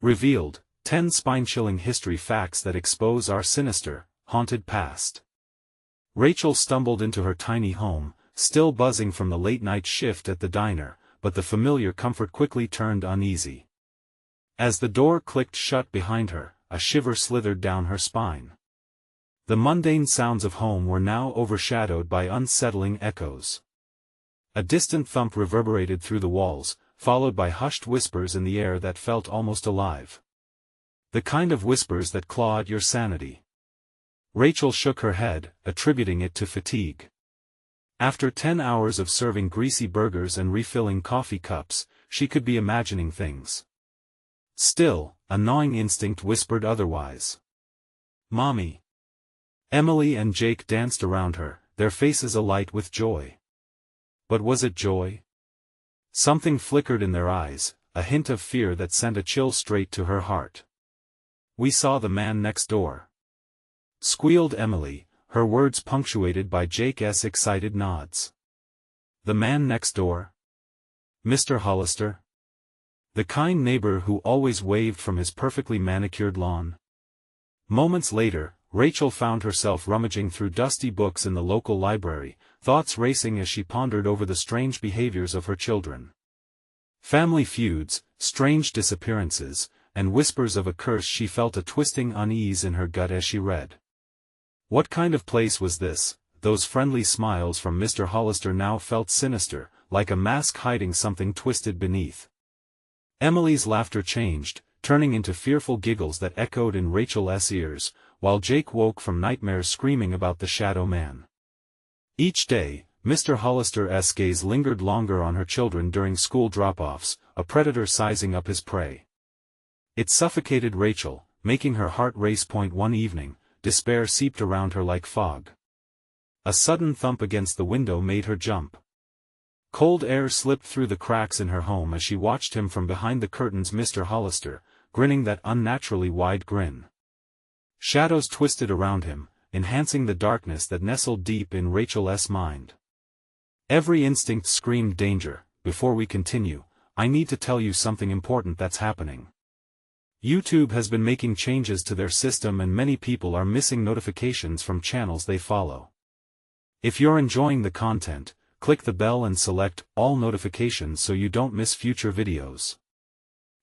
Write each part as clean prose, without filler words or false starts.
Revealed, 10 spine-chilling history facts that expose our sinister, haunted past. Rachel stumbled into her tiny home, still buzzing from the late-night shift at the diner, but the familiar comfort quickly turned uneasy. As the door clicked shut behind her, a shiver slithered down her spine. The mundane sounds of home were now overshadowed by unsettling echoes. A distant thump reverberated through the walls, followed by hushed whispers in the air that felt almost alive. The kind of whispers that claw at your sanity. Rachel shook her head, attributing it to fatigue. After 10 hours of serving greasy burgers and refilling coffee cups, she could be imagining things. Still, a gnawing instinct whispered otherwise. "Mommy." Emily and Jake danced around her, their faces alight with joy. But was it joy? Something flickered in their eyes, a hint of fear that sent a chill straight to her heart. "We saw the man next door," squealed Emily, her words punctuated by Jake's excited nods. "The man next door? Mr. Hollister? The kind neighbor who always waved from his perfectly manicured lawn?" Moments later, Rachel found herself rummaging through dusty books in the local library, thoughts racing as she pondered over the strange behaviors of her children. Family feuds, strange disappearances, and whispers of a curse. She felt a twisting unease in her gut as she read. What kind of place was this? Those friendly smiles from Mr. Hollister now felt sinister, like a mask hiding something twisted beneath. Emily's laughter changed, turning into fearful giggles that echoed in Rachel's ears, while Jake woke from nightmares screaming about the shadow man. Each day, Mr. Hollister's gaze lingered longer on her children during school drop-offs, a predator sizing up his prey. It suffocated Rachel, making her heart race. One evening, despair seeped around her like fog. A sudden thump against the window made her jump. Cold air slipped through the cracks in her home as she watched him from behind the curtains. Mr. Hollister, grinning that unnaturally wide grin. Shadows twisted around him, enhancing the darkness that nestled deep in Rachel's mind. Every instinct screamed danger. "Before we continue, I need to tell you something important that's happening. YouTube has been making changes to their system and many people are missing notifications from channels they follow. If you're enjoying the content, click the bell and select all notifications so you don't miss future videos.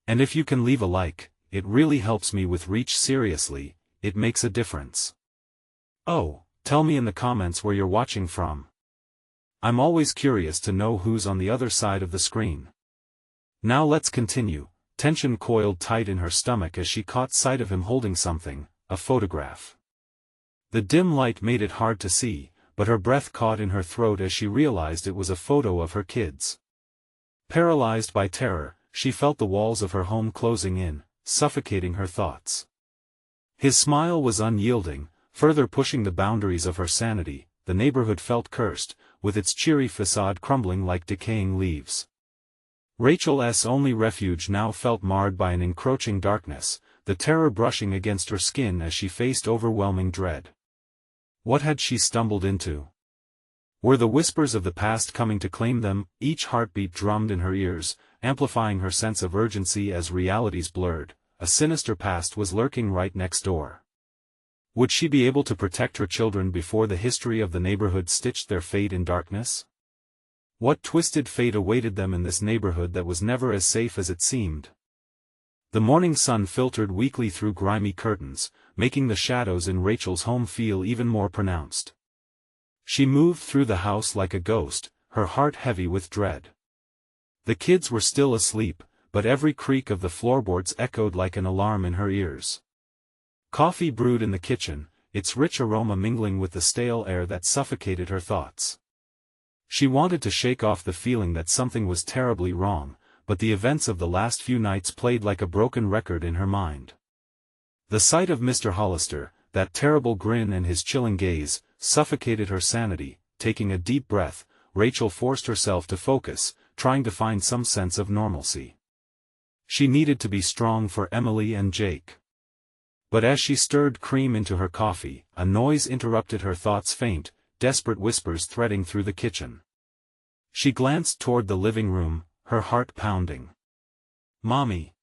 And if you can leave a like, it really helps me with reach. Seriously, it makes a difference. Oh, tell me in the comments where you're watching from. I'm always curious to know who's on the other side of the screen. Now let's continue." Tension coiled tight in her stomach as she caught sight of him holding something, a photograph. The dim light made it hard to see, but her breath caught in her throat as she realized it was a photo of her kids. Paralyzed by terror, she felt the walls of her home closing in, suffocating her thoughts. His smile was unyielding, further pushing the boundaries of her sanity. The neighborhood felt cursed, with its cheery facade crumbling like decaying leaves. Rachel's only refuge now felt marred by an encroaching darkness, the terror brushing against her skin as she faced overwhelming dread. What had she stumbled into? Were the whispers of the past coming to claim them? Each heartbeat drummed in her ears, amplifying her sense of urgency as realities blurred. A sinister past was lurking right next door. Would she be able to protect her children before the history of the neighborhood stitched their fate in darkness? What twisted fate awaited them in this neighborhood that was never as safe as it seemed? The morning sun filtered weakly through grimy curtains, making the shadows in Rachel's home feel even more pronounced. She moved through the house like a ghost, her heart heavy with dread. The kids were still asleep, but every creak of the floorboards echoed like an alarm in her ears. Coffee brewed in the kitchen, its rich aroma mingling with the stale air that suffocated her thoughts. She wanted to shake off the feeling that something was terribly wrong, but the events of the last few nights played like a broken record in her mind. The sight of Mr. Hollister, that terrible grin and his chilling gaze, suffocated her sanity. Taking a deep breath, Rachel forced herself to focus, trying to find some sense of normalcy. She needed to be strong for Emily and Jake. But as she stirred cream into her coffee, a noise interrupted her thoughts. Faint, desperate whispers threading through the kitchen. She glanced toward the living room, her heart pounding. "Mommy!"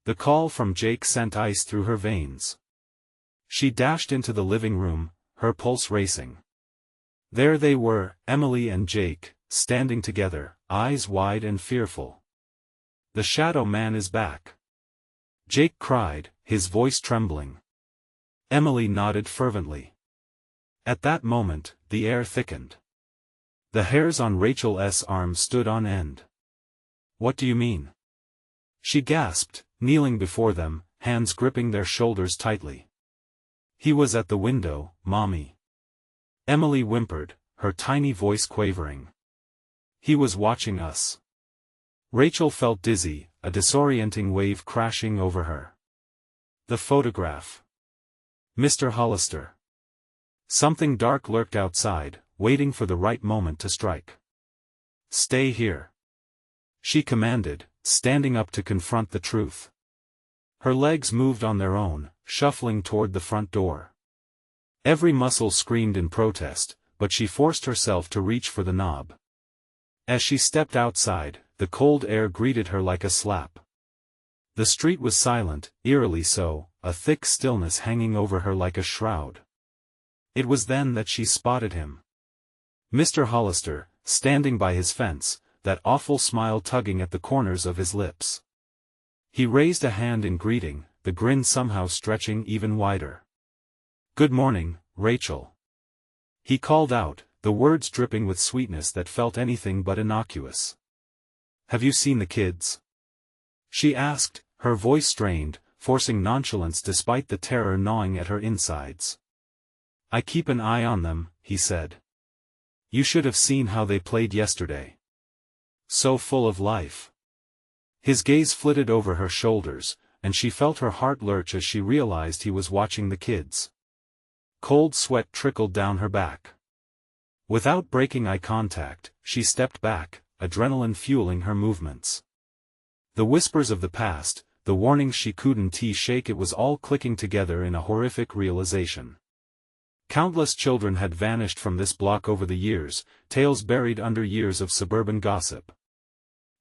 The call from Jake sent ice through her veins. She dashed into the living room, her pulse racing. There they were, Emily and Jake, standing together, eyes wide and fearful. "The Shadow Man is back!" Jake cried, his voice trembling. Emily nodded fervently. At that moment, the air thickened. The hairs on Rachel's arms stood on end. "What do you mean?" she gasped, kneeling before them, hands gripping their shoulders tightly. "He was at the window, Mommy." Emily whimpered, her tiny voice quavering. "He was watching us." Rachel felt dizzy, a disorienting wave crashing over her. The photograph. Mr. Hollister. Something dark lurked outside, waiting for the right moment to strike. "Stay here," she commanded, standing up to confront the truth. Her legs moved on their own, shuffling toward the front door. Every muscle screamed in protest, but she forced herself to reach for the knob. As she stepped outside, the cold air greeted her like a slap. The street was silent, eerily so, a thick stillness hanging over her like a shroud. It was then that she spotted him. Mr. Hollister, standing by his fence, that awful smile tugging at the corners of his lips. He raised a hand in greeting, the grin somehow stretching even wider. "Good morning, Rachel." He called out, the words dripping with sweetness that felt anything but innocuous. "Have you seen the kids?" she asked, her voice strained, forcing nonchalance despite the terror gnawing at her insides. "I keep an eye on them," he said. "You should have seen how they played yesterday. So full of life." His gaze flitted over her shoulders, and she felt her heart lurch as she realized he was watching the kids. Cold sweat trickled down her back. Without breaking eye contact, she stepped back, adrenaline fueling her movements. The whispers of the past, the warnings she couldn't shake, it was all clicking together in a horrific realization. Countless children had vanished from this block over the years, tales buried under years of suburban gossip.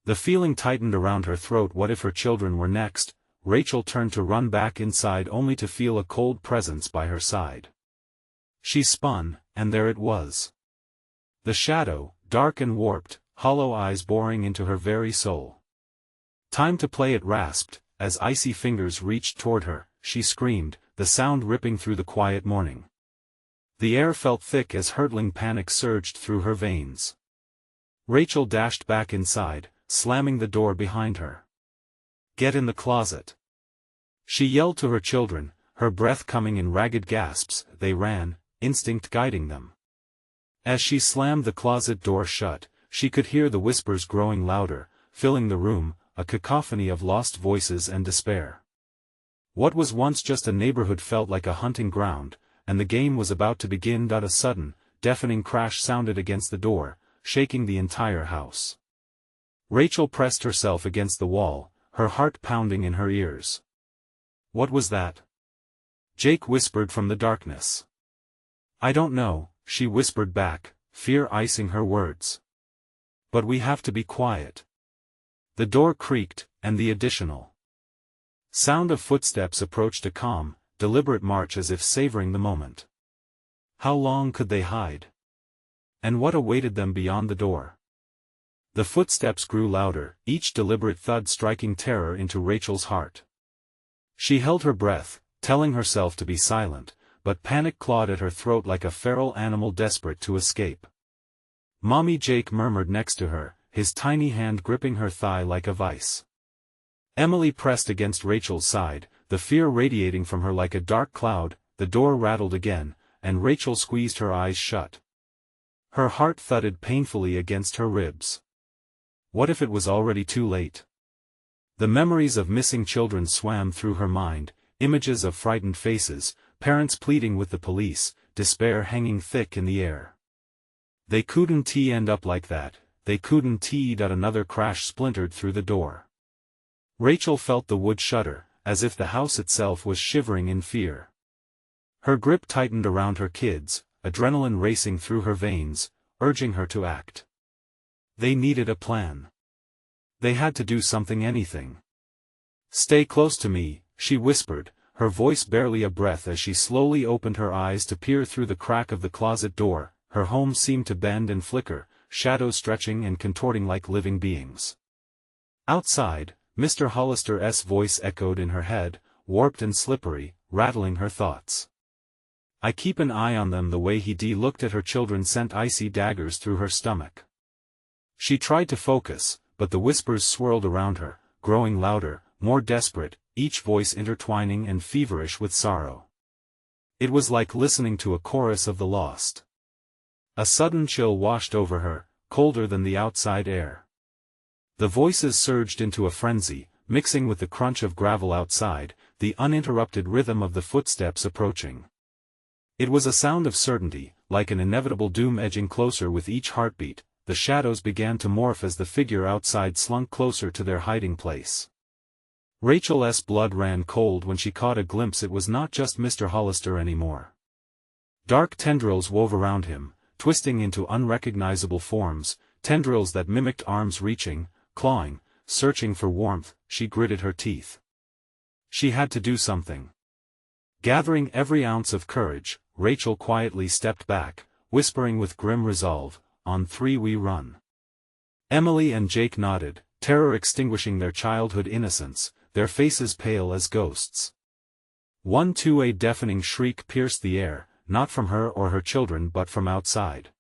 The feeling tightened around her throat. What if her children were next? Rachel turned to run back inside only to feel a cold presence by her side. She spun, and there it was. The shadow, dark and warped, hollow eyes boring into her very soul. "Time to play," it rasped, as icy fingers reached toward her. She screamed, the sound ripping through the quiet morning. The air felt thick as hurtling panic surged through her veins. Rachel dashed back inside, slamming the door behind her. "Get in the closet," she yelled to her children, her breath coming in ragged gasps. They ran, instinct guiding them. As she slammed the closet door shut, she could hear the whispers growing louder, filling the room, a cacophony of lost voices and despair. What was once just a neighborhood felt like a hunting ground, and the game was about to begin. A sudden, deafening crash sounded against the door, shaking the entire house. Rachel pressed herself against the wall, her heart pounding in her ears. "What was that?" Jake whispered from the darkness. "I don't know," she whispered back, fear icing her words. "But we have to be quiet." The door creaked, and the additional sound of footsteps approached, a calm, deliberate march as if savoring the moment. How long could they hide? And what awaited them beyond the door? The footsteps grew louder, each deliberate thud striking terror into Rachel's heart. She held her breath, telling herself to be silent, but panic clawed at her throat like a feral animal desperate to escape. "Mommy," Jake murmured next to her, his tiny hand gripping her thigh like a vice. Emily pressed against Rachel's side, the fear radiating from her like a dark cloud. The door rattled again, and Rachel squeezed her eyes shut. Her heart thudded painfully against her ribs. What if it was already too late? The memories of missing children swam through her mind, images of frightened faces, parents pleading with the police, despair hanging thick in the air. They couldn't end up like that, they couldn't. Another crash splintered through the door. Rachel felt the wood shudder, as if the house itself was shivering in fear. Her grip tightened around her kids, adrenaline racing through her veins, urging her to act. They needed a plan. They had to do something, anything. "Stay close to me," she whispered, her voice barely a breath as she slowly opened her eyes to peer through the crack of the closet door. Her home seemed to bend and flicker, shadows stretching and contorting like living beings. Outside, Mr. Hollister's voice echoed in her head, warped and slippery, rattling her thoughts. "I keep an eye on them the way he looked at her children sent icy daggers through her stomach." She tried to focus, but the whispers swirled around her, growing louder, more desperate, each voice intertwining and feverish with sorrow. It was like listening to a chorus of the lost. A sudden chill washed over her, colder than the outside air. The voices surged into a frenzy, mixing with the crunch of gravel outside, the uninterrupted rhythm of the footsteps approaching. It was a sound of certainty, like an inevitable doom edging closer with each heartbeat. The shadows began to morph as the figure outside slunk closer to their hiding place. Rachel's blood ran cold when she caught a glimpse. It was not just Mr. Hollister anymore. Dark tendrils wove around him, twisting into unrecognizable forms, tendrils that mimicked arms reaching, clawing, searching for warmth. She gritted her teeth. She had to do something. Gathering every ounce of courage, Rachel quietly stepped back, whispering with grim resolve, "On three we run." Emily and Jake nodded, terror extinguishing their childhood innocence, their faces pale as ghosts. 1-2 A deafening shriek pierced the air, not from her or her children but from outside.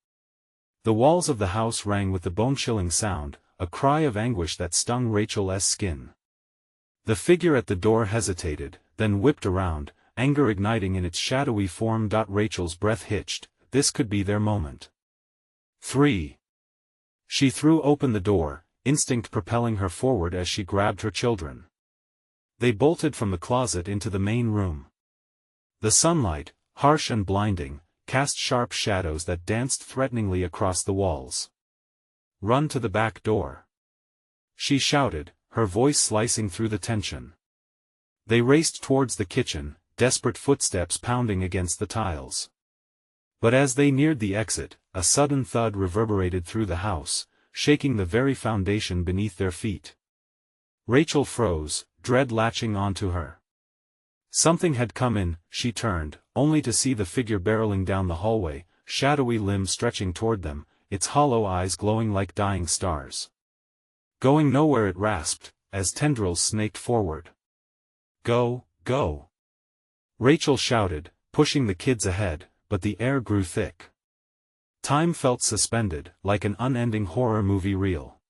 The walls of the house rang with the bone-chilling sound, a cry of anguish that stung Rachel's skin. The figure at the door hesitated, then whipped around, anger igniting in its shadowy form. Rachel's breath hitched. This could be their moment. 3. She threw open the door, instinct propelling her forward as she grabbed her children. They bolted from the closet into the main room. The sunlight, harsh and blinding, cast sharp shadows that danced threateningly across the walls. "Run to the back door," she shouted, her voice slicing through the tension. They raced towards the kitchen, desperate footsteps pounding against the tiles. But as they neared the exit, a sudden thud reverberated through the house, shaking the very foundation beneath their feet. Rachel froze, dread latching onto her. Something had come in. She turned, only to see the figure barreling down the hallway, shadowy limbs stretching toward them, its hollow eyes glowing like dying stars. "Going nowhere," it rasped, as tendrils snaked forward. "Go, go!" Rachel shouted, pushing the kids ahead, but the air grew thick. Time felt suspended, like an unending horror movie reel.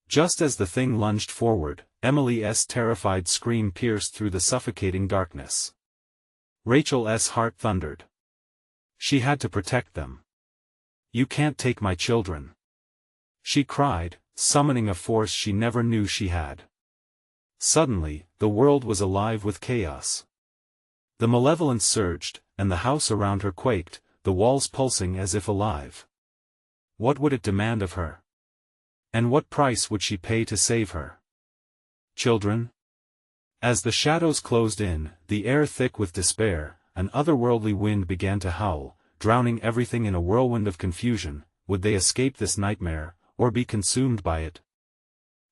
Just as the thing lunged forward, Emily's terrified scream pierced through the suffocating darkness. Rachel's heart thundered. She had to protect them. "You can't take my children," she cried, summoning a force she never knew she had. Suddenly, the world was alive with chaos. The malevolence surged, and the house around her quaked, the walls pulsing as if alive. What would it demand of her? And what price would she pay to save her children? As the shadows closed in, the air thick with despair, an otherworldly wind began to howl, drowning everything in a whirlwind of confusion. Would they escape this nightmare, or be consumed by it?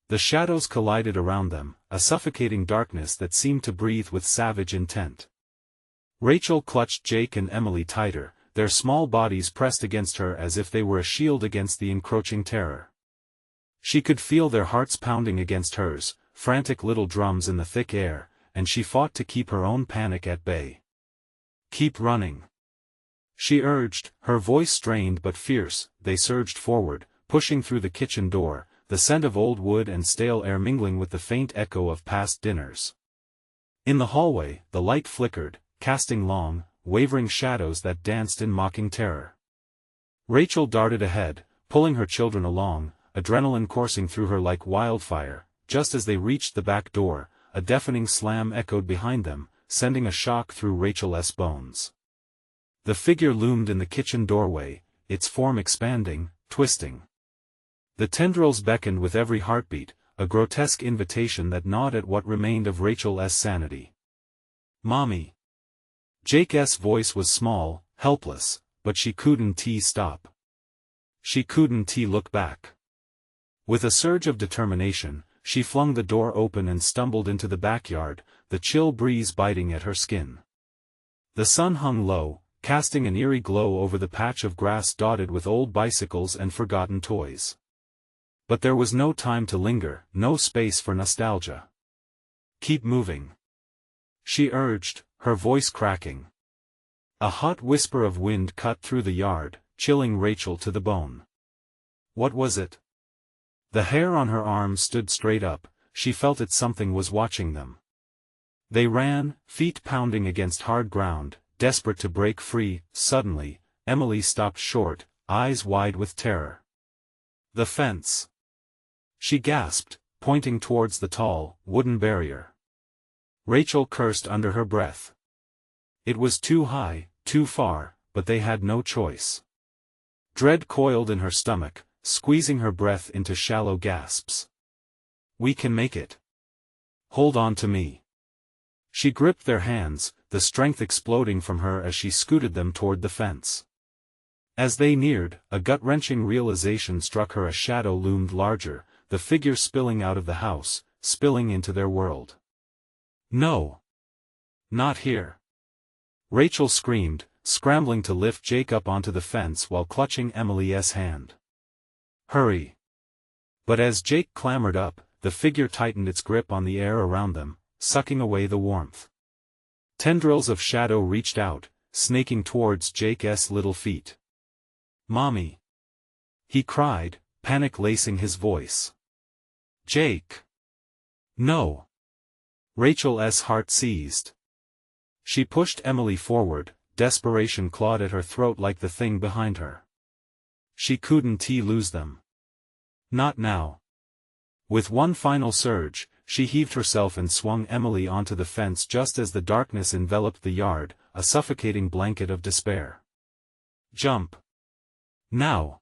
The shadows collided around them, a suffocating darkness that seemed to breathe with savage intent. Rachel clutched Jake and Emily tighter, their small bodies pressed against her as if they were a shield against the encroaching terror. She could feel their hearts pounding against hers, frantic little drums in the thick air, and she fought to keep her own panic at bay. "Keep running," she urged, her voice strained but fierce. They surged forward, pushing through the kitchen door, the scent of old wood and stale air mingling with the faint echo of past dinners. In the hallway, the light flickered, casting long, wavering shadows that danced in mocking terror. Rachel darted ahead, pulling her children along, adrenaline coursing through her like wildfire. Just as they reached the back door, a deafening slam echoed behind them, sending a shock through Rachel's bones. The figure loomed in the kitchen doorway, its form expanding, twisting. The tendrils beckoned with every heartbeat, a grotesque invitation that gnawed at what remained of Rachel's sanity. "Mommy." Jake's voice was small, helpless, but she couldn't stop. She couldn't look back. With a surge of determination, she flung the door open and stumbled into the backyard, the chill breeze biting at her skin. The sun hung low, casting an eerie glow over the patch of grass dotted with old bicycles and forgotten toys. But there was no time to linger, no space for nostalgia. "Keep moving," she urged, her voice cracking. A hot whisper of wind cut through the yard, chilling Rachel to the bone. What was it? The hair on her arms stood straight up, she felt it something was watching them. They ran, feet pounding against hard ground, desperate to break free. Suddenly, Emily stopped short, eyes wide with terror. "The fence!" she gasped, pointing towards the tall, wooden barrier. Rachel cursed under her breath. It was too high, too far, but they had no choice. Dread coiled in her stomach, squeezing her breath into shallow gasps. "We can make it. Hold on to me." She gripped their hands, the strength exploding from her as she scooted them toward the fence. As they neared, a gut-wrenching realization struck her. A shadow loomed larger, the figure spilling out of the house, spilling into their world. "No! Not here!" Rachel screamed, scrambling to lift Jake up onto the fence while clutching Emily's hand. "Hurry!" But as Jake clambered up, the figure tightened its grip on the air around them, sucking away the warmth. Tendrils of shadow reached out, snaking towards Jake's little feet. "Mommy!" he cried, panic lacing his voice. "Jake!" "No!" Rachel's heart seized. She pushed Emily forward, desperation clawed at her throat like the thing behind her. She couldn't lose them. Not now. With one final surge, she heaved herself and swung Emily onto the fence just as the darkness enveloped the yard, a suffocating blanket of despair. "Jump! Now!"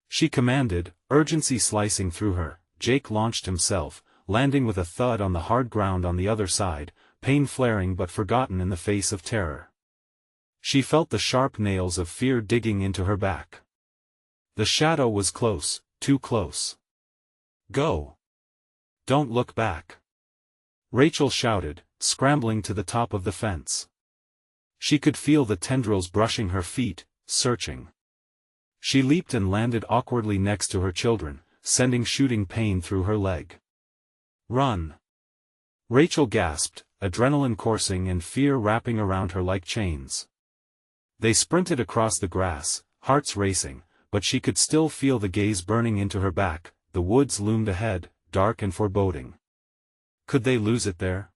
she commanded, urgency slicing through her. Jake launched himself, landing with a thud on the hard ground on the other side, pain flaring but forgotten in the face of terror. She felt the sharp nails of fear digging into her back. The shadow was close, too close. "Go! Don't look back!" Rachel shouted, scrambling to the top of the fence. She could feel the tendrils brushing her feet, searching. She leaped and landed awkwardly next to her children, sending shooting pain through her leg. "Run!" Rachel gasped, adrenaline coursing and fear wrapping around her like chains. They sprinted across the grass, hearts racing, but she could still feel the gaze burning into her back. The woods loomed ahead, dark and foreboding. Could they lose it there?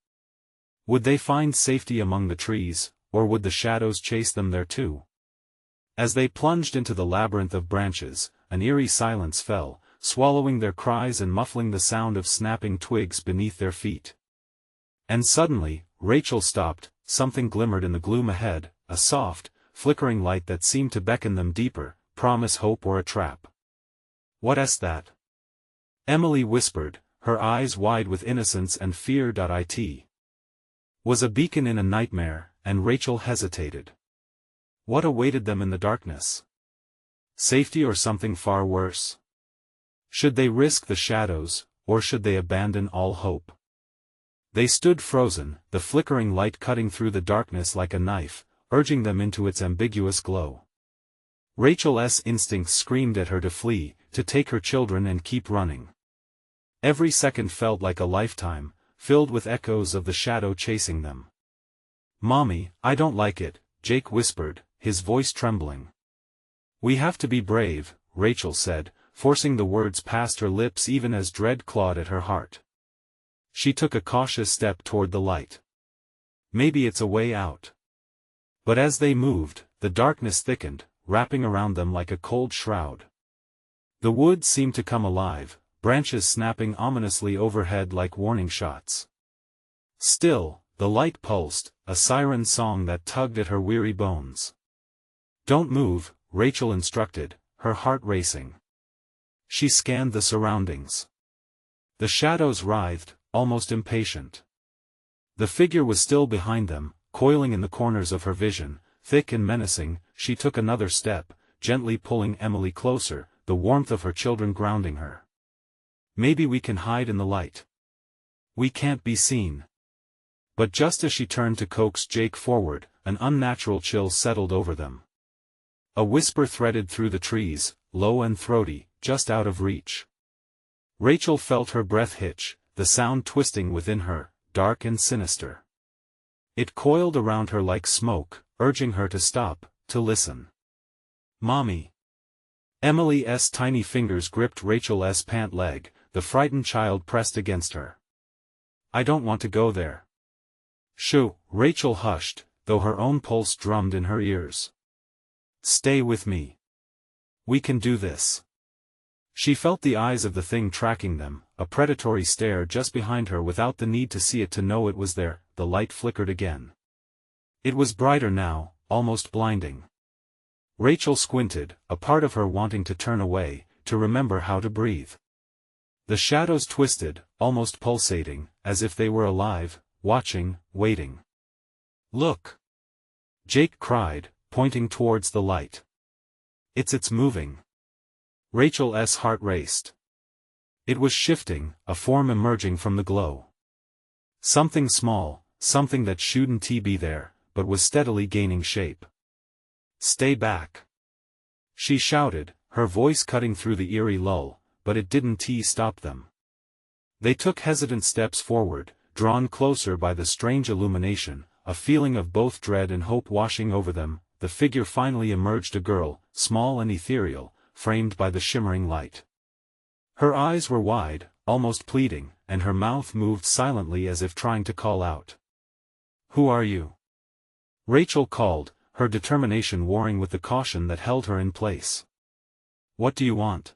Would they find safety among the trees, or would the shadows chase them there too? As they plunged into the labyrinth of branches, an eerie silence fell, swallowing their cries and muffling the sound of snapping twigs beneath their feet. And suddenly, Rachel stopped. Something glimmered in the gloom ahead, a soft, flickering light that seemed to beckon them deeper, promise hope or a trap. "What's that?" Emily whispered, her eyes wide with innocence and fear. It was a beacon in a nightmare, and Rachel hesitated. What awaited them in the darkness? Safety or something far worse? Should they risk the shadows, or should they abandon all hope? They stood frozen, the flickering light cutting through the darkness like a knife, urging them into its ambiguous glow. Rachel's instincts screamed at her to flee, to take her children and keep running. Every second felt like a lifetime, filled with echoes of the shadow chasing them. "Mommy, I don't like it," Jake whispered, his voice trembling. "We have to be brave," Rachel said, forcing the words past her lips even as dread clawed at her heart. She took a cautious step toward the light. Maybe it's a way out. But as they moved, the darkness thickened, wrapping around them like a cold shroud. The woods seemed to come alive, branches snapping ominously overhead like warning shots. Still, the light pulsed, a siren song that tugged at her weary bones. "Don't move," Rachel instructed, her heart racing. She scanned the surroundings. The shadows writhed, almost impatient. The figure was still behind them, coiling in the corners of her vision, thick and menacing. She took another step, gently pulling Emily closer, the warmth of her children grounding her. Maybe we can hide in the light. We can't be seen. But just as she turned to coax Jake forward, an unnatural chill settled over them. A whisper threaded through the trees, low and throaty, just out of reach. Rachel felt her breath hitch, the sound twisting within her, dark and sinister. It coiled around her like smoke, urging her to stop, to listen. "Mommy." Emily's tiny fingers gripped Rachel's pant leg, the frightened child pressed against her. "I don't want to go there." "Shoo," Rachel hushed, though her own pulse drummed in her ears. "Stay with me. We can do this." She felt the eyes of the thing tracking them, a predatory stare just behind her without the need to see it to know it was there. The light flickered again. It was brighter now, almost blinding. Rachel squinted, a part of her wanting to turn away, to remember how to breathe. The shadows twisted, almost pulsating, as if they were alive, watching, waiting. "Look!" Jake cried, pointing towards the light. It's moving." Rachel's heart raced. It was shifting, a form emerging from the glow. Something small, something that shouldn't be there, but was steadily gaining shape. "Stay back!" she shouted, her voice cutting through the eerie lull, but it didn't stop them. They took hesitant steps forward, drawn closer by the strange illumination, a feeling of both dread and hope washing over them. The figure finally emerged, a girl, small and ethereal, framed by the shimmering light. Her eyes were wide, almost pleading, and her mouth moved silently as if trying to call out. "Who are you?" Rachel called, her determination warring with the caution that held her in place. "What do you want?"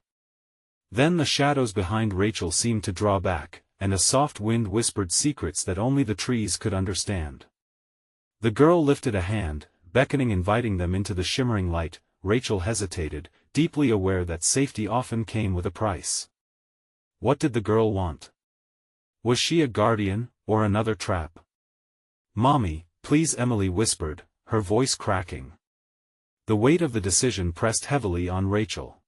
Then the shadows behind Rachel seemed to draw back, and a soft wind whispered secrets that only the trees could understand. The girl lifted a hand, beckoning, inviting them into the shimmering light. Rachel hesitated, deeply aware that safety often came with a price. What did the girl want? Was she a guardian, or another trap? "Mommy, please," Emily whispered, her voice cracking. The weight of the decision pressed heavily on Rachel.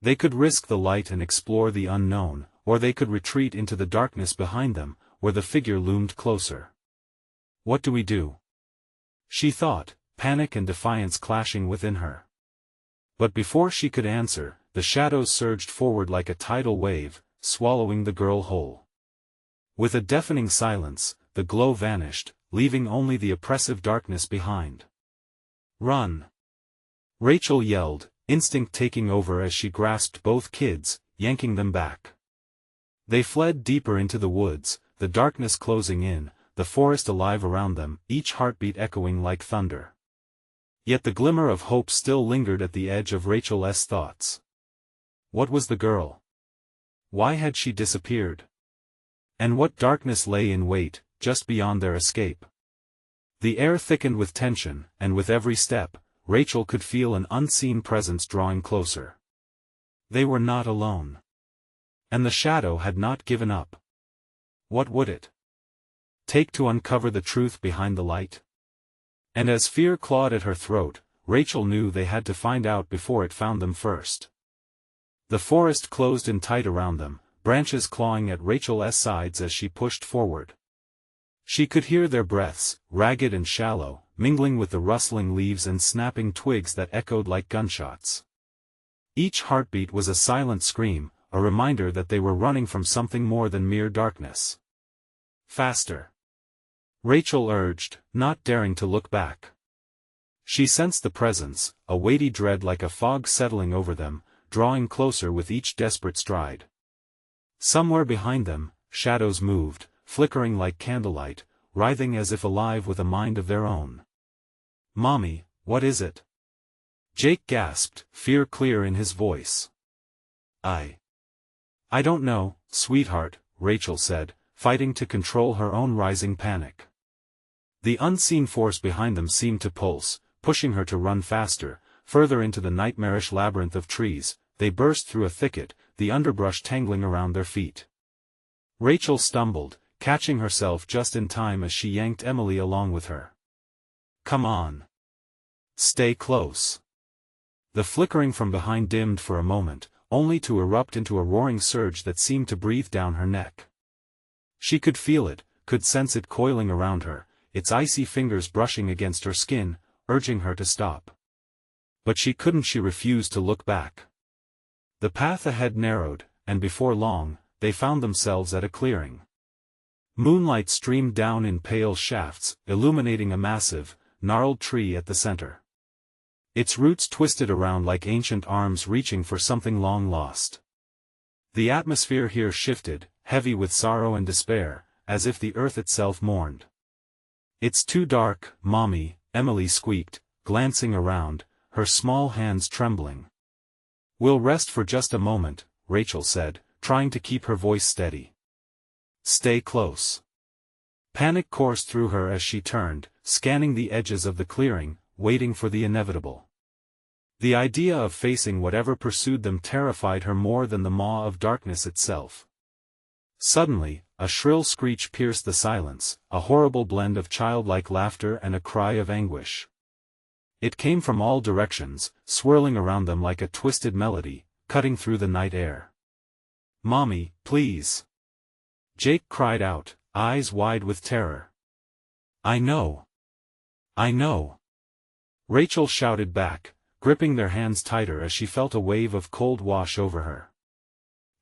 They could risk the light and explore the unknown, or they could retreat into the darkness behind them, where the figure loomed closer. "What do we do?" she thought, panic and defiance clashing within her. But before she could answer, the shadows surged forward like a tidal wave, swallowing the girl whole. With a deafening silence, the glow vanished, leaving only the oppressive darkness behind. "Run!" Rachel yelled, instinct taking over as she grasped both kids, yanking them back. They fled deeper into the woods, the darkness closing in, the forest alive around them, each heartbeat echoing like thunder. Yet the glimmer of hope still lingered at the edge of Rachel's thoughts. What was the girl? Why had she disappeared? And what darkness lay in wait, just beyond their escape? The air thickened with tension, and with every step, Rachel could feel an unseen presence drawing closer. They were not alone. And the shadow had not given up. What would it take to uncover the truth behind the light? And as fear clawed at her throat, Rachel knew they had to find out before it found them first. The forest closed in tight around them, branches clawing at Rachel's sides as she pushed forward. She could hear their breaths, ragged and shallow, mingling with the rustling leaves and snapping twigs that echoed like gunshots. Each heartbeat was a silent scream, a reminder that they were running from something more than mere darkness. "Faster!" Rachel urged, not daring to look back. She sensed the presence, a weighty dread like a fog settling over them, drawing closer with each desperate stride. Somewhere behind them, shadows moved, flickering like candlelight, writhing as if alive with a mind of their own. "Mommy, what is it?" Jake gasped, fear clear in his voice. I don't know, sweetheart," Rachel said, fighting to control her own rising panic. The unseen force behind them seemed to pulse, pushing her to run faster, further into the nightmarish labyrinth of trees. They burst through a thicket, the underbrush tangling around their feet. Rachel stumbled, catching herself just in time as she yanked Emily along with her. "Come on. Stay close." The flickering from behind dimmed for a moment, only to erupt into a roaring surge that seemed to breathe down her neck. She could feel it, could sense it coiling around her, its icy fingers brushing against her skin, urging her to stop. But she couldn't. She refused to look back. The path ahead narrowed, and before long, they found themselves at a clearing. Moonlight streamed down in pale shafts, illuminating a massive, gnarled tree at the center. Its roots twisted around like ancient arms reaching for something long lost. The atmosphere here shifted, heavy with sorrow and despair, as if the earth itself mourned. "It's too dark, Mommy," Emily squeaked, glancing around, her small hands trembling. "We'll rest for just a moment," Rachel said, trying to keep her voice steady. "Stay close." Panic coursed through her as she turned, scanning the edges of the clearing, waiting for the inevitable. The idea of facing whatever pursued them terrified her more than the maw of darkness itself. Suddenly, a shrill screech pierced the silence, a horrible blend of childlike laughter and a cry of anguish. It came from all directions, swirling around them like a twisted melody, cutting through the night air. "Mommy, please!" Jake cried out, eyes wide with terror. "I know. I know!" Rachel shouted back, gripping their hands tighter as she felt a wave of cold wash over her.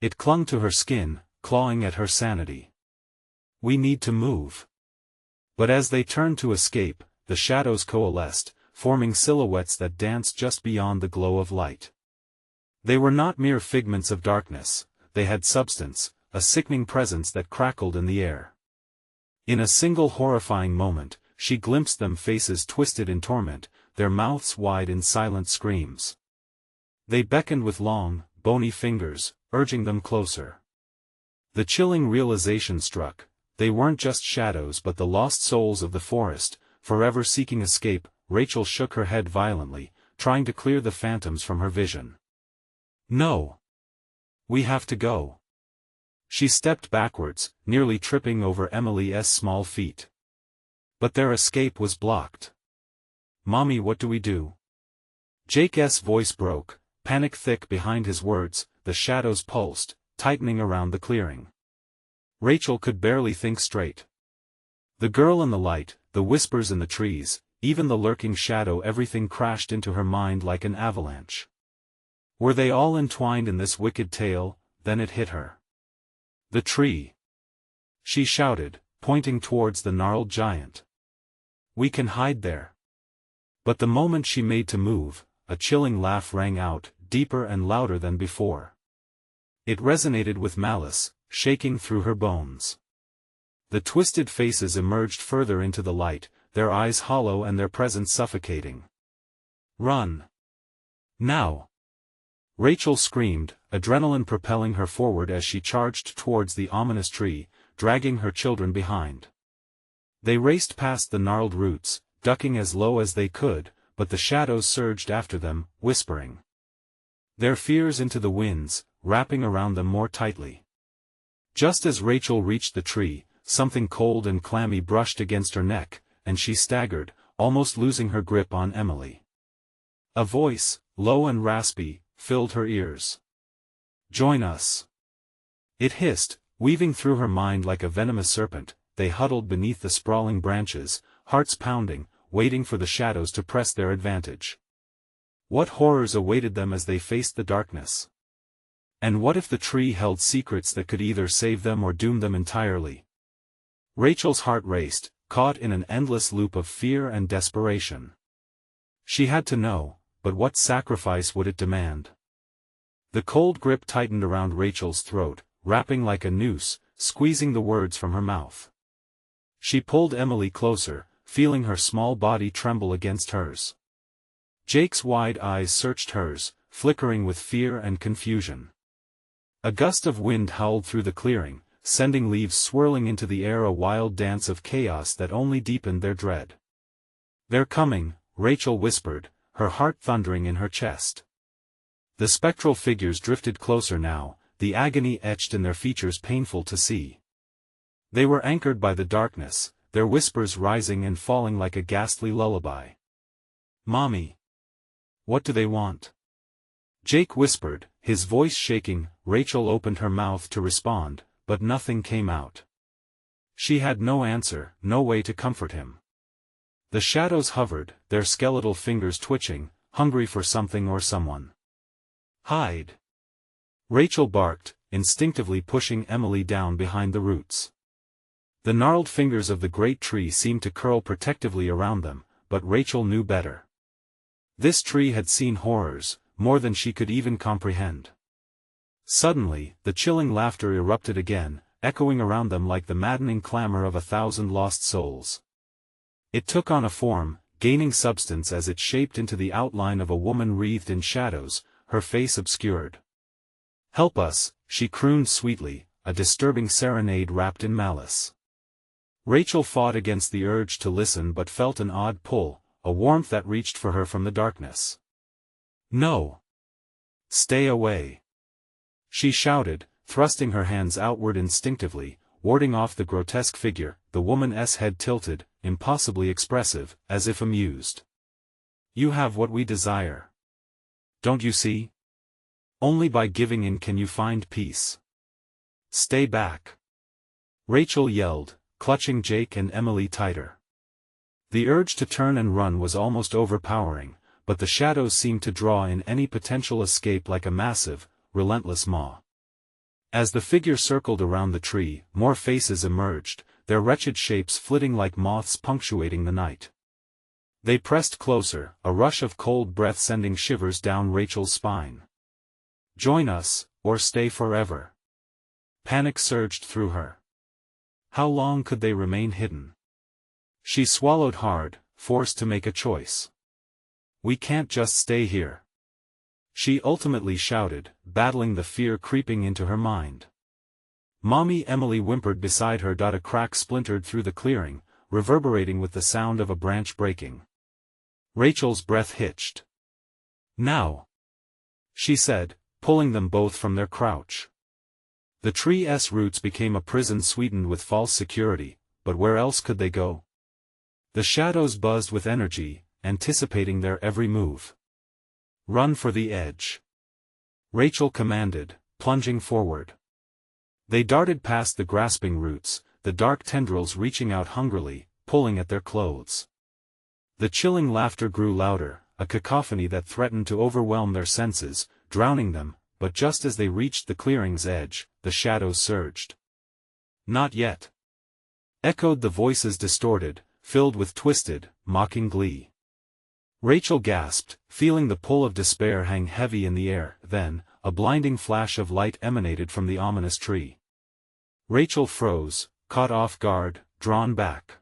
It clung to her skin, clawing at her sanity. "We need to move." But as they turned to escape, the shadows coalesced, forming silhouettes that danced just beyond the glow of light. They were not mere figments of darkness, they had substance, a sickening presence that crackled in the air. In a single horrifying moment, she glimpsed them, faces twisted in torment, their mouths wide in silent screams. They beckoned with long, bony fingers, urging them closer. The chilling realization struck, they weren't just shadows but the lost souls of the forest, forever seeking escape. Rachel shook her head violently, trying to clear the phantoms from her vision. "No. We have to go." She stepped backwards, nearly tripping over Emily's small feet. But their escape was blocked. "Mommy, what do we do?" Jake's voice broke, panic thick behind his words. The shadows pulsed, tightening around the clearing. Rachel could barely think straight. The girl in the light, the whispers in the trees, even the lurking shadow, everything crashed into her mind like an avalanche. Were they all entwined in this wicked tale? Then it hit her. "The tree!" she shouted, pointing towards the gnarled giant. "We can hide there." But the moment she made to move, a chilling laugh rang out, deeper and louder than before. It resonated with malice, shaking through her bones. The twisted faces emerged further into the light, their eyes hollow and their presence suffocating. "Run! Now!" Rachel screamed, adrenaline propelling her forward as she charged towards the ominous tree, dragging her children behind. They raced past the gnarled roots, ducking as low as they could, but the shadows surged after them, whispering their fears into the winds, wrapping around them more tightly. Just as Rachel reached the tree, something cold and clammy brushed against her neck, and she staggered, almost losing her grip on Emily. A voice, low and raspy, filled her ears. "Join us!" It hissed, weaving through her mind like a venomous serpent. They huddled beneath the sprawling branches, hearts pounding, waiting for the shadows to press their advantage. What horrors awaited them as they faced the darkness? And what if the tree held secrets that could either save them or doom them entirely? Rachel's heart raced, caught in an endless loop of fear and desperation. She had to know, but what sacrifice would it demand? The cold grip tightened around Rachel's throat, wrapping like a noose, squeezing the words from her mouth. She pulled Emily closer, feeling her small body tremble against hers. Jake's wide eyes searched hers, flickering with fear and confusion. A gust of wind howled through the clearing, sending leaves swirling into the air, a wild dance of chaos that only deepened their dread. "They're coming," Rachel whispered, her heart thundering in her chest. The spectral figures drifted closer now, the agony etched in their features painful to see. They were anchored by the darkness, their whispers rising and falling like a ghastly lullaby. "Mommy! What do they want?" Jake whispered, His voice shaking, Rachel opened her mouth to respond, but nothing came out. She had no answer, no way to comfort him. The shadows hovered, their skeletal fingers twitching, hungry for something or someone. "Hide!" Rachel barked, instinctively pushing Emily down behind the roots. The gnarled fingers of the great tree seemed to curl protectively around them, but Rachel knew better. This tree had seen horrors, more than she could even comprehend. Suddenly, the chilling laughter erupted again, echoing around them like the maddening clamor of 1,000 lost souls. It took on a form, gaining substance as it shaped into the outline of a woman wreathed in shadows, her face obscured. "Help us," she crooned sweetly, a disturbing serenade wrapped in malice. Rachel fought against the urge to listen but felt an odd pull, a warmth that reached for her from the darkness. "No! Stay away!" she shouted, thrusting her hands outward instinctively, warding off the grotesque figure, the woman's head tilted, impossibly expressive, as if amused. "You have what we desire. Don't you see? Only by giving in can you find peace. Stay back!" Rachel yelled, clutching Jake and Emily tighter. The urge to turn and run was almost overpowering, but the shadows seemed to draw in any potential escape like a massive, relentless maw. As the figure circled around the tree, more faces emerged, their wretched shapes flitting like moths punctuating the night. They pressed closer, a rush of cold breath sending shivers down Rachel's spine. "Join us, or stay forever." Panic surged through her. How long could they remain hidden? She swallowed hard, forced to make a choice. "We can't just stay here," she ultimately shouted, battling the fear creeping into her mind. "Mommy!" Emily whimpered beside her. A crack splintered through the clearing, reverberating with the sound of a branch breaking. Rachel's breath hitched. "Now!" she said, pulling them both from their crouch. The tree's roots became a prison sweetened with false security, but where else could they go? The shadows buzzed with energy, anticipating their every move. "Run for the edge!" Rachel commanded, plunging forward. They darted past the grasping roots, the dark tendrils reaching out hungrily, pulling at their clothes. The chilling laughter grew louder, a cacophony that threatened to overwhelm their senses, drowning them, but just as they reached the clearing's edge, the shadows surged. "Not yet!" echoed the voices, distorted, filled with twisted, mocking glee. Rachel gasped, feeling the pull of despair hang heavy in the air. Then, a blinding flash of light emanated from the ominous tree. Rachel froze, caught off guard, drawn back.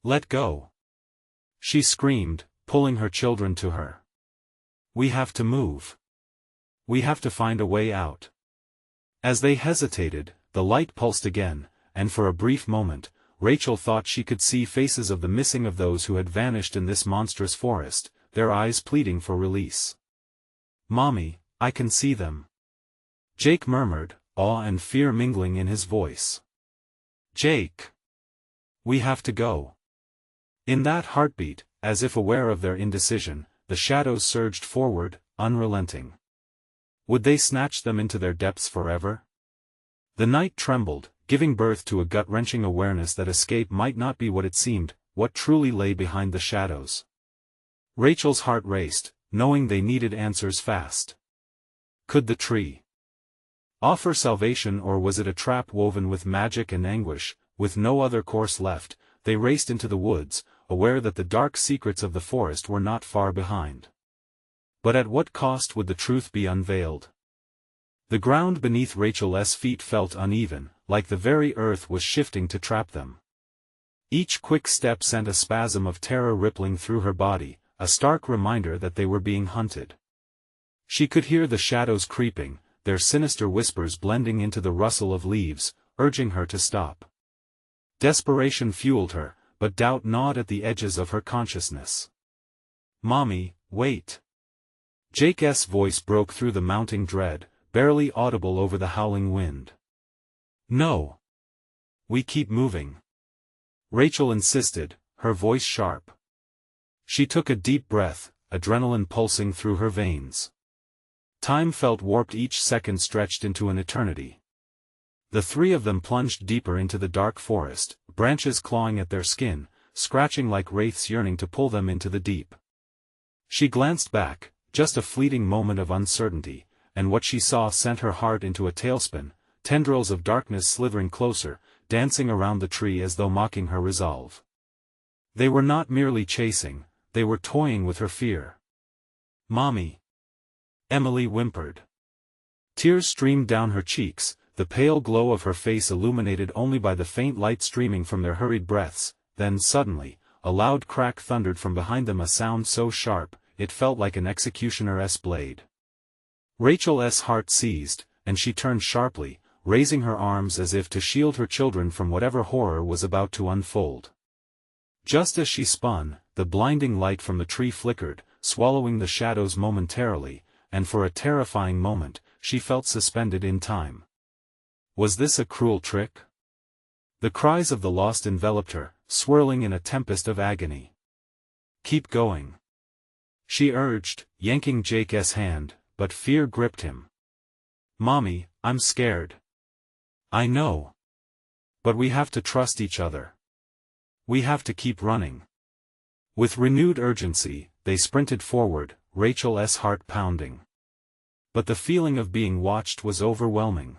"Let go!" she screamed, pulling her children to her. "We have to move. We have to find a way out." As they hesitated, the light pulsed again, and for a brief moment, Rachel thought she could see faces of the missing of those who had vanished in this monstrous forest, their eyes pleading for release. "Mommy, I can see them," Jake murmured, awe and fear mingling in his voice. "Jake! We have to go." In that heartbeat, as if aware of their indecision, the shadows surged forward, unrelenting. Would they snatch them into their depths forever? The night trembled, giving birth to a gut-wrenching awareness that escape might not be what it seemed, what truly lay behind the shadows. Rachel's heart raced, knowing they needed answers fast. Could the tree offer salvation, or was it a trap woven with magic and anguish? With no other course left, they raced into the woods, aware that the dark secrets of the forest were not far behind. But at what cost would the truth be unveiled? The ground beneath Rachel's feet felt uneven, like the very earth was shifting to trap them. Each quick step sent a spasm of terror rippling through her body, a stark reminder that they were being hunted. She could hear the shadows creeping, their sinister whispers blending into the rustle of leaves, urging her to stop. Desperation fueled her, but doubt gnawed at the edges of her consciousness. "Mommy, wait!" Jake's voice broke through the mounting dread, barely audible over the howling wind. "No. We keep moving," Rachel insisted, her voice sharp. She took a deep breath, adrenaline pulsing through her veins. Time felt warped, each second stretched into an eternity. The three of them plunged deeper into the dark forest, branches clawing at their skin, scratching like wraiths yearning to pull them into the deep. She glanced back, just a fleeting moment of uncertainty, and what she saw sent her heart into a tailspin, tendrils of darkness slithering closer, dancing around the tree as though mocking her resolve. They were not merely chasing, they were toying with her fear. "Mommy!" Emily whimpered. Tears streamed down her cheeks, the pale glow of her face illuminated only by the faint light streaming from their hurried breaths. Then suddenly, a loud crack thundered from behind them, a sound so sharp, it felt like an executioner's blade. Rachel's heart seized, and she turned sharply, raising her arms as if to shield her children from whatever horror was about to unfold. Just as she spun, the blinding light from the tree flickered, swallowing the shadows momentarily, and for a terrifying moment, she felt suspended in time. Was this a cruel trick? The cries of the lost enveloped her, swirling in a tempest of agony. "Keep going," she urged, yanking Jake's hand, but fear gripped him. "Mommy, I'm scared." "I know. But we have to trust each other. We have to keep running." With renewed urgency, they sprinted forward, Rachel's heart pounding. But the feeling of being watched was overwhelming.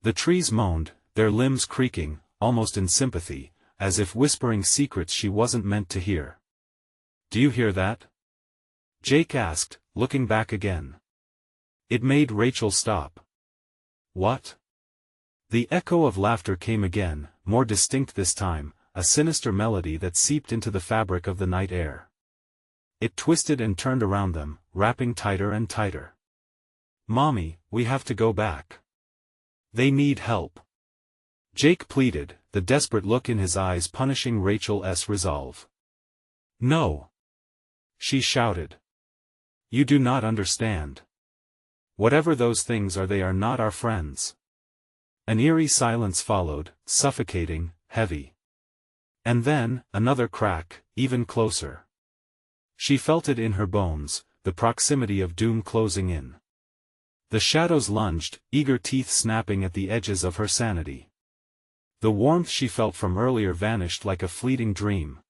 The trees moaned, their limbs creaking, almost in sympathy, as if whispering secrets she wasn't meant to hear. "Do you hear that?" Jake asked, looking back again. It made Rachel stop. "What?" The echo of laughter came again, more distinct this time, a sinister melody that seeped into the fabric of the night air. It twisted and turned around them, wrapping tighter and tighter. "Mommy, we have to go back. They need help." Jake pleaded, the desperate look in his eyes punishing Rachel's resolve. "No!" she shouted. "You do not understand. Whatever those things are, they are not our friends." An eerie silence followed, suffocating, heavy. And then, another crack, even closer. She felt it in her bones, the proximity of doom closing in. The shadows lunged, eager teeth snapping at the edges of her sanity. The warmth she felt from earlier vanished like a fleeting dream.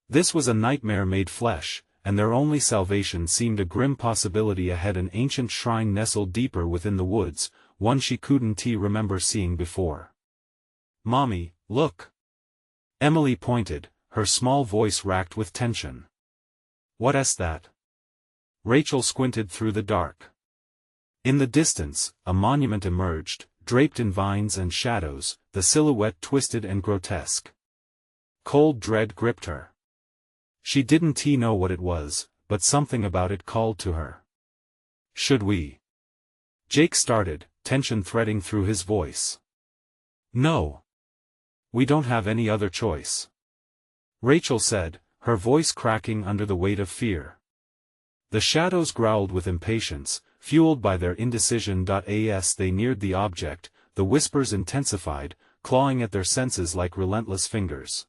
This was a nightmare made flesh, and their only salvation seemed a grim possibility ahead, an ancient shrine nestled deeper within the woods, one she couldn't remember seeing before. "Mommy, look!" Emily pointed, her small voice racked with tension. "What's that?" Rachel squinted through the dark. In the distance, a monument emerged, draped in vines and shadows, the silhouette twisted and grotesque. Cold dread gripped her. She didn't know what it was, but something about it called to her. "Should we?" Jake started, tension threading through his voice. "No. We don't have any other choice," Rachel said, her voice cracking under the weight of fear. The shadows growled with impatience, fueled by their indecision. As they neared the object, the whispers intensified, clawing at their senses like relentless fingers.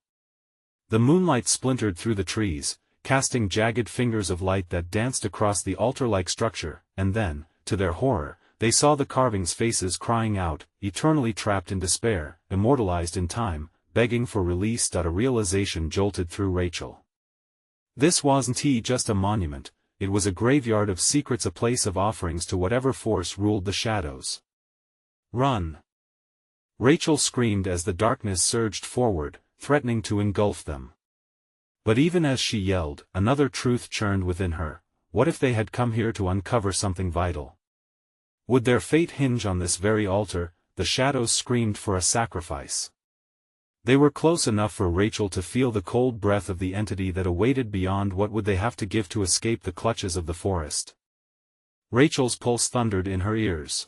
The moonlight splintered through the trees, casting jagged fingers of light that danced across the altar-like structure, and then, to their horror, they saw the carvings' faces crying out, eternally trapped in despair, immortalized in time, begging for release. A realization jolted through Rachel. This wasn't just a monument, it was a graveyard of secrets, a place of offerings to whatever force ruled the shadows. "Run!" Rachel screamed as the darkness surged forward, threatening to engulf them. But even as she yelled, another truth churned within her: what if they had come here to uncover something vital? Would their fate hinge on this very altar? The shadows screamed for a sacrifice. They were close enough for Rachel to feel the cold breath of the entity that awaited beyond. What would they have to give to escape the clutches of the forest? Rachel's pulse thundered in her ears.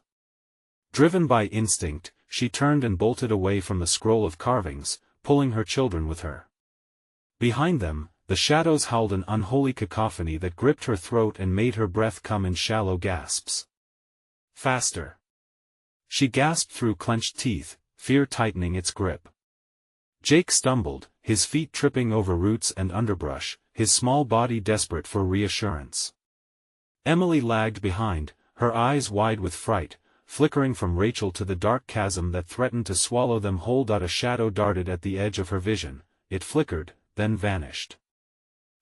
Driven by instinct, she turned and bolted away from the scroll of carvings, pulling her children with her. Behind them, the shadows howled an unholy cacophony that gripped her throat and made her breath come in shallow gasps. "Faster!" she gasped through clenched teeth, fear tightening its grip. Jake stumbled, his feet tripping over roots and underbrush, his small body desperate for reassurance. Emily lagged behind, her eyes wide with fright, flickering from Rachel to the dark chasm that threatened to swallow them whole. A shadow darted at the edge of her vision, it flickered, then vanished.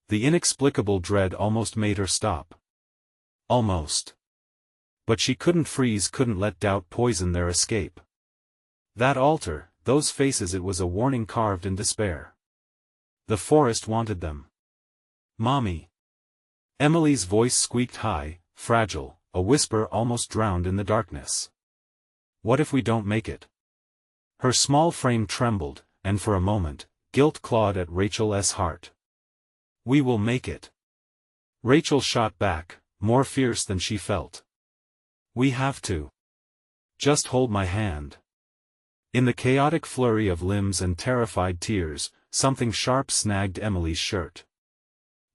The inexplicable dread almost made her stop. Almost. But she couldn't freeze, couldn't let doubt poison their escape. That altar, those faces, it was a warning carved in despair. The forest wanted them. Mommy. Emily's voice squeaked high, fragile, a whisper almost drowned in the darkness. What if we don't make it? Her small frame trembled, and for a moment, guilt clawed at Rachel's heart. We will make it. Rachel shot back, more fierce than she felt. We have to. Just hold my hand. In the chaotic flurry of limbs and terrified tears, something sharp snagged Emily's shirt.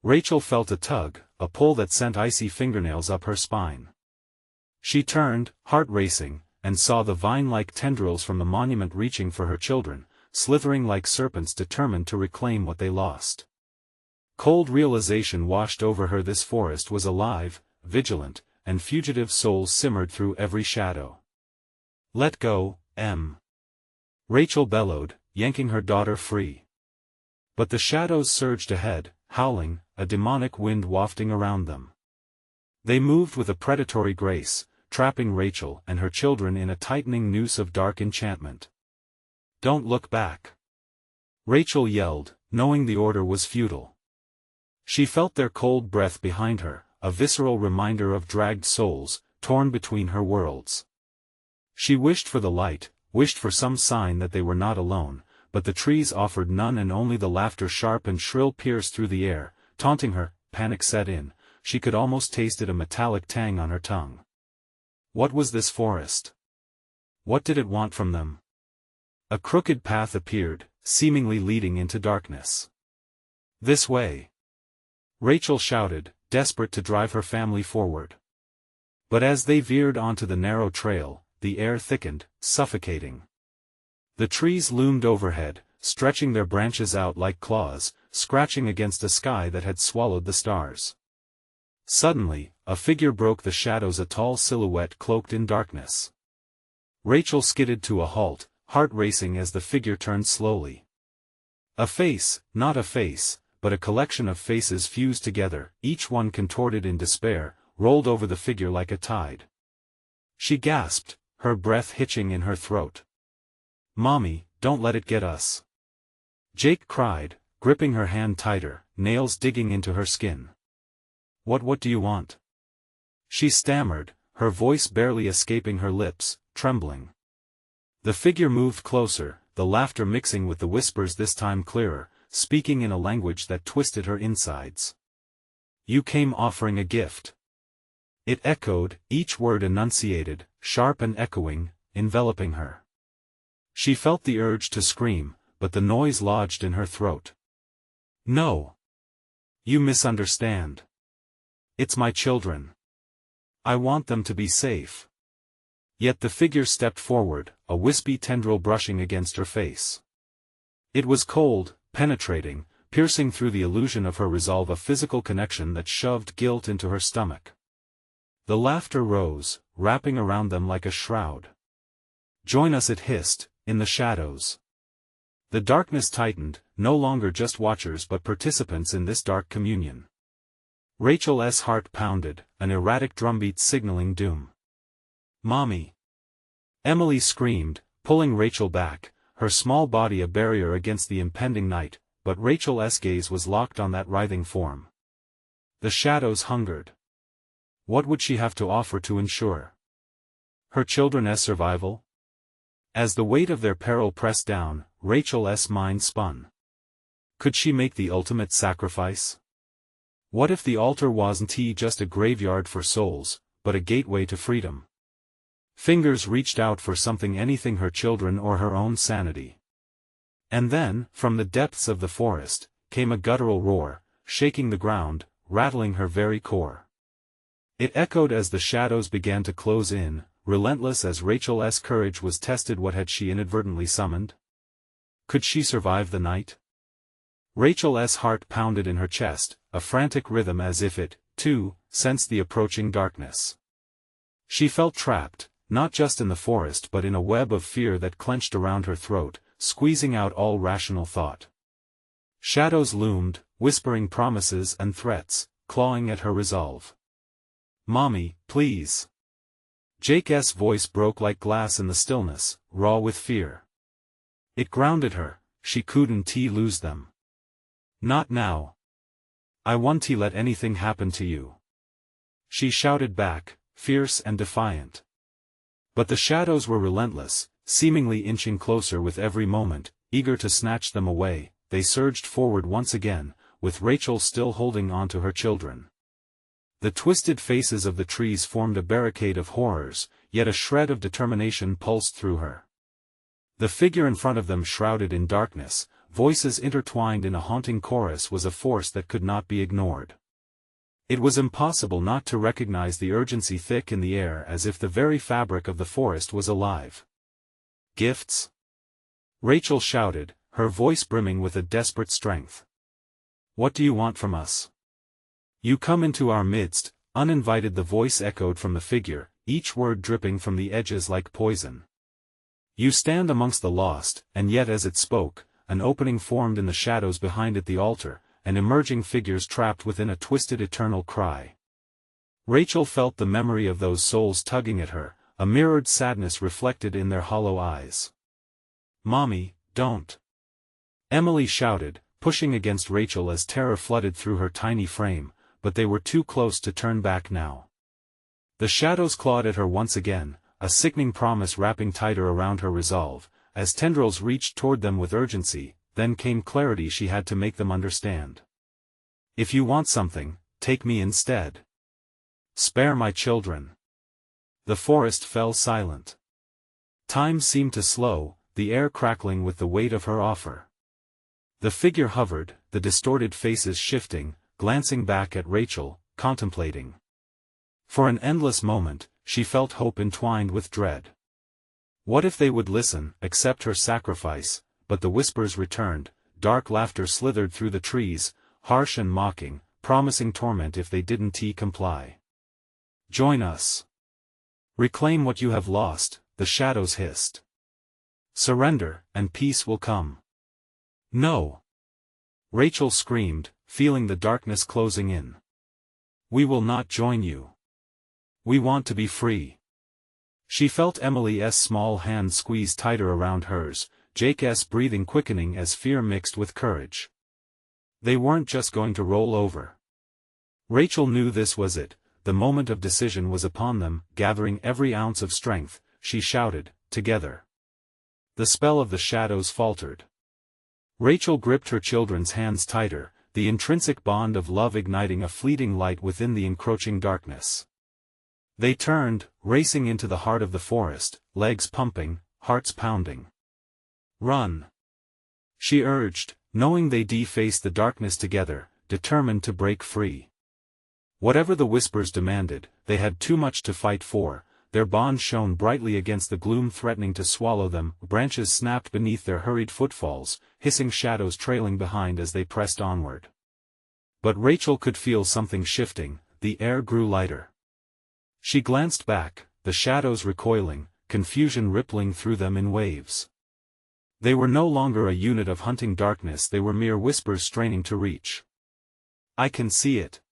Rachel felt a tug, a pull that sent icy fingernails up her spine. She turned, heart racing, and saw the vine-like tendrils from the monument reaching for her children, slithering like serpents determined to reclaim what they lost. Cold realization washed over her. This forest was alive, vigilant, and fugitive souls simmered through every shadow. Let go, Em. Rachel bellowed, yanking her daughter free. But the shadows surged ahead, howling, a demonic wind wafting around them. They moved with a predatory grace, trapping Rachel and her children in a tightening noose of dark enchantment. Don't look back. Rachel yelled, knowing the order was futile. She felt their cold breath behind her, a visceral reminder of dragged souls, torn between her worlds. She wished for the light, wished for some sign that they were not alone, but the trees offered none, and only the laughter, sharp and shrill, pierced through the air, taunting her. Panic set in, she could almost taste it, a metallic tang on her tongue. What was this forest? What did it want from them? A crooked path appeared, seemingly leading into darkness. This way! Rachel shouted, desperate to drive her family forward. But as they veered onto the narrow trail, the air thickened, suffocating. The trees loomed overhead, stretching their branches out like claws, scratching against a sky that had swallowed the stars. Suddenly, a figure broke the shadows, a tall silhouette cloaked in darkness. Rachel skidded to a halt, heart racing as the figure turned slowly. A face, not a face, but a collection of faces fused together, each one contorted in despair, rolled over the figure like a tide. She gasped, her breath hitching in her throat. Mommy, don't let it get us. Jake cried, gripping her hand tighter, nails digging into her skin. What do you want? She stammered, her voice barely escaping her lips, trembling. The figure moved closer, the laughter mixing with the whispers, this time clearer, speaking in a language that twisted her insides. You came offering a gift. It echoed, each word enunciated, sharp and echoing, enveloping her. She felt the urge to scream, but the noise lodged in her throat. No. You misunderstand. It's my children. I want them to be safe. Yet the figure stepped forward, a wispy tendril brushing against her face. It was cold, penetrating, piercing through the illusion of her resolve, a physical connection that shoved guilt into her stomach. The laughter rose, wrapping around them like a shroud. Join us, it hissed, in the shadows. The darkness tightened, no longer just watchers but participants in this dark communion. Rachel's heart pounded, an erratic drumbeat signaling doom. Mommy! Emily screamed, pulling Rachel back, her small body a barrier against the impending night, but Rachel's gaze was locked on that writhing form. The shadows hungered. What would she have to offer to ensure her children's survival? As the weight of their peril pressed down, Rachel's mind spun. Could she make the ultimate sacrifice? What if the altar wasn't just a graveyard for souls, but a gateway to freedom? Fingers reached out for something, anything, her children or her own sanity. And then, from the depths of the forest, came a guttural roar, shaking the ground, rattling her very core. It echoed as the shadows began to close in, relentless as Rachel's courage was tested. What had she inadvertently summoned? Could she survive the night? Rachel's heart pounded in her chest, a frantic rhythm as if it, too, sensed the approaching darkness. She felt trapped, not just in the forest but in a web of fear that clenched around her throat, squeezing out all rational thought. Shadows loomed, whispering promises and threats, clawing at her resolve. "Mommy, please." Jake's voice broke like glass in the stillness, raw with fear. It grounded her. She couldn't lose them. "Not now. I won't let anything happen to you," she shouted back, fierce and defiant. But the shadows were relentless, seemingly inching closer with every moment, eager to snatch them away. They surged forward once again, with Rachel still holding on to her children. The twisted faces of the trees formed a barricade of horrors, yet a shred of determination pulsed through her. The figure in front of them, shrouded in darkness, voices intertwined in a haunting chorus, was a force that could not be ignored. It was impossible not to recognize the urgency thick in the air, as if the very fabric of the forest was alive. "Gifts?" Rachel shouted, her voice brimming with a desperate strength. "What do you want from us? You come into our midst, uninvited," the voice echoed from the figure, each word dripping from the edges like poison. "You stand amongst the lost," and yet as it spoke, an opening formed in the shadows behind it, the altar, and emerging figures trapped within a twisted eternal cry. Rachel felt the memory of those souls tugging at her, a mirrored sadness reflected in their hollow eyes. "Mommy, don't!" Emily shouted, pushing against Rachel as terror flooded through her tiny frame, but they were too close to turn back now. The shadows clawed at her once again, a sickening promise wrapping tighter around her resolve, as tendrils reached toward them with urgency. Then came clarity. She had to make them understand. "If you want something, take me instead. Spare my children." The forest fell silent. Time seemed to slow, the air crackling with the weight of her offer. The figure hovered, the distorted faces shifting, glancing back at Rachel, contemplating. For an endless moment, she felt hope entwined with dread. What if they would listen, accept her sacrifice? But the whispers returned, dark laughter slithered through the trees, harsh and mocking, promising torment if they didn't comply. "Join us. Reclaim what you have lost," the shadows hissed. "Surrender, and peace will come." "No!" Rachel screamed, feeling the darkness closing in. "We will not join you. We want to be free." She felt Emily's small hand squeeze tighter around hers, Jake's breathing quickening as fear mixed with courage. They weren't just going to roll over. Rachel knew this was it, the moment of decision was upon them. Gathering every ounce of strength, she shouted, "Together." The spell of the shadows faltered. Rachel gripped her children's hands tighter, the intrinsic bond of love igniting a fleeting light within the encroaching darkness. They turned, racing into the heart of the forest, legs pumping, hearts pounding. "Run!" she urged, knowing they'd face the darkness together, determined to break free. Whatever the whispers demanded, they had too much to fight for. Their bond shone brightly against the gloom threatening to swallow them. Branches snapped beneath their hurried footfalls, hissing shadows trailing behind as they pressed onward. But Rachel could feel something shifting. The air grew lighter. She glanced back, the shadows recoiling, confusion rippling through them in waves. They were no longer a unit of hunting darkness, they were mere whispers straining to reach. "I can see it,"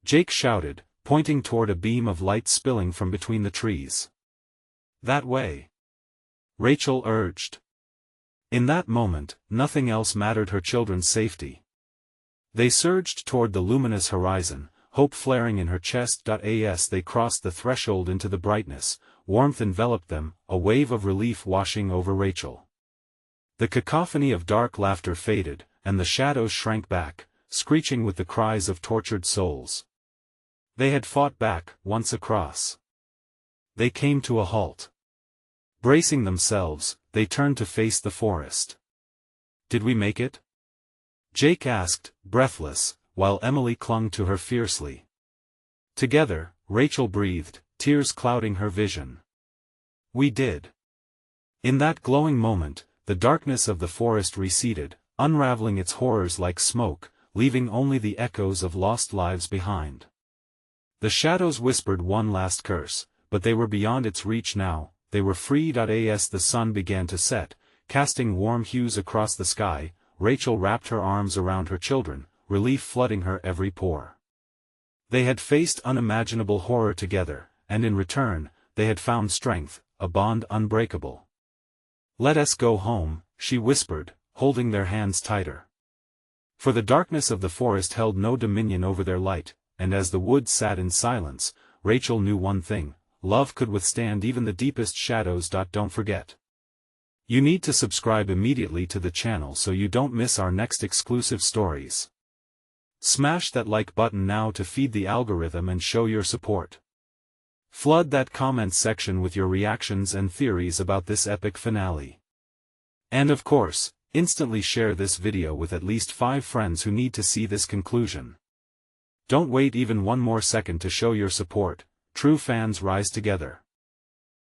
Jake shouted, pointing toward a beam of light spilling from between the trees. "That way," Rachel urged. In that moment, nothing else mattered, her children's safety. They surged toward the luminous horizon, hope flaring in her chest. As they crossed the threshold into the brightness, warmth enveloped them, a wave of relief washing over Rachel. The cacophony of dark laughter faded, and the shadows shrank back, screeching with the cries of tortured souls. They had fought back, once across. They came to a halt. Bracing themselves, they turned to face the forest. "Did we make it?" Jake asked, breathless, while Emily clung to her fiercely. Together, Rachel breathed, tears clouding her vision. "We did." In that glowing moment, the darkness of the forest receded, unraveling its horrors like smoke, leaving only the echoes of lost lives behind. The shadows whispered one last curse, but they were beyond its reach now. They were free. As the sun began to set, casting warm hues across the sky, Rachel wrapped her arms around her children, relief flooding her every pore. They had faced unimaginable horror together, and in return, they had found strength, a bond unbreakable. "Let us go home," she whispered, holding their hands tighter. For the darkness of the forest held no dominion over their light, and as the woods sat in silence, Rachel knew one thing: love could withstand even the deepest shadows. Don't forget. You need to subscribe immediately to the channel so you don't miss our next exclusive stories. Smash that like button now to feed the algorithm and show your support. Flood that comments section with your reactions and theories about this epic finale. And of course, instantly share this video with at least 5 friends who need to see this conclusion. Don't wait even one more second to show your support. True fans rise together.